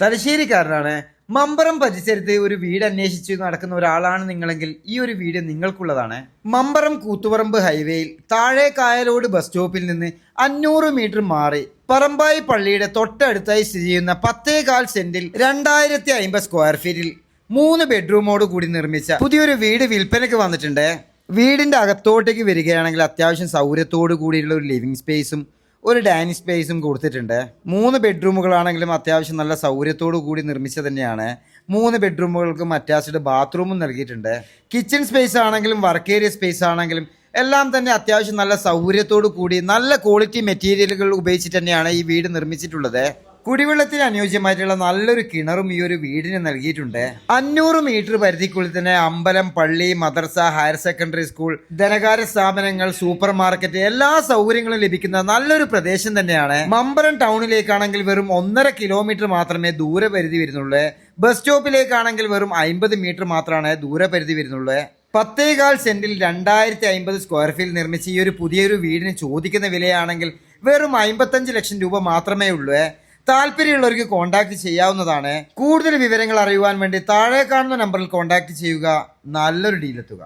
തലശ്ശേരിക്കാരനാണ്. മമ്പറം പരിസരത്ത് ഒരു വീട് അന്വേഷിച്ച് നടക്കുന്ന ഒരാളാണ് നിങ്ങളെങ്കിൽ ഈ ഒരു വീഡിയോ നിങ്ങൾക്കുള്ളതാണ്. മമ്പറം കൂത്തുപറമ്പ് ഹൈവേയിൽ താഴെ കായലോട് ബസ് സ്റ്റോപ്പിൽ നിന്ന് 500 മീറ്റർ മാറി പറമ്പായി പള്ളിയുടെ തൊട്ടടുത്തായി സ്ഥിതി ചെയ്യുന്ന 10.4 സെന്റിൽ 2050 സ്ക്വയർ ഫീറ്റിൽ 3 ബെഡ്റൂമോട് കൂടി നിർമ്മിച്ച പുതിയൊരു വീട് വിൽപ്പനയ്ക്ക് വന്നിട്ടുണ്ട്. വീടിന്റെ അകത്തോട്ടേക്ക് വരികയാണെങ്കിൽ അത്യാവശ്യം സൗകര്യത്തോടു കൂടിയുള്ള ഒരു ലിവിംഗ് സ്പേസും ഒരു ഡൈനിങ് സ്പേസും കൊടുത്തിട്ടുണ്ട്. 3 ബെഡ്റൂമുകളാണെങ്കിലും അത്യാവശ്യം നല്ല സൗകര്യത്തോടു കൂടി നിർമ്മിച്ച തന്നെയാണ്. 3 ബെഡ്റൂമുകൾക്കും അറ്റാച്ച്ഡ് ബാത്റൂമും നൽകിയിട്ടുണ്ട്. കിച്ചൺ സ്പേസ് ആണെങ്കിലും വർക്ക് ഏരിയ സ്പേസ് ആണെങ്കിലും എല്ലാം തന്നെ അത്യാവശ്യം നല്ല സൗകര്യത്തോടു കൂടി നല്ല ക്വാളിറ്റി മെറ്റീരിയലുകൾ ഉപയോഗിച്ചിട്ട് തന്നെയാണ് ഈ വീട് നിർമ്മിച്ചിട്ടുള്ളത്. കുടിവെള്ളത്തിന് അനുയോജ്യമായിട്ടുള്ള നല്ലൊരു കിണറും ഈ ഒരു വീടിന് നൽകിയിട്ടുണ്ട്. 500 മീറ്റർ പരിധിക്കുള്ളിൽ തന്നെ അമ്പലം, പള്ളി, മദ്രസ, ഹയർ സെക്കൻഡറി സ്കൂൾ, ധനകാര്യ സ്ഥാപനങ്ങൾ, സൂപ്പർ മാർക്കറ്റ് എല്ലാ സൗകര്യങ്ങളും ലഭിക്കുന്ന നല്ലൊരു പ്രദേശം തന്നെയാണ്. മമ്പറം ടൗണിലേക്കാണെങ്കിൽ വെറും 1.5 കിലോമീറ്റർ മാത്രമേ ദൂരപരിധി വരുന്നുള്ളൂ. ബസ് സ്റ്റോപ്പിലേക്കാണെങ്കിൽ വെറും 50 മീറ്റർ മാത്രമാണ് ദൂരപരിധി വരുന്നുള്ളൂ. 10.4 സെന്റിൽ 2050 സ്ക്വയർ ഫീറ്റ് നിർമ്മിച്ച ഈ ഒരു പുതിയൊരു വീടിന് ചോദിക്കുന്ന വിലയാണെങ്കിൽ വെറും 55 ലക്ഷം രൂപ മാത്രമേ ഉള്ളൂ. താല്പര്യമുള്ളവർക്ക് കോൺടാക്ട് ചെയ്യാവുന്നതാണ്. കൂടുതൽ വിവരങ്ങൾ അറിയുവാൻ വേണ്ടി താഴെ കാണുന്ന നമ്പറിൽ കോൺടാക്ട് ചെയ്യുക. നല്ലൊരു ഡീലെത്തുക.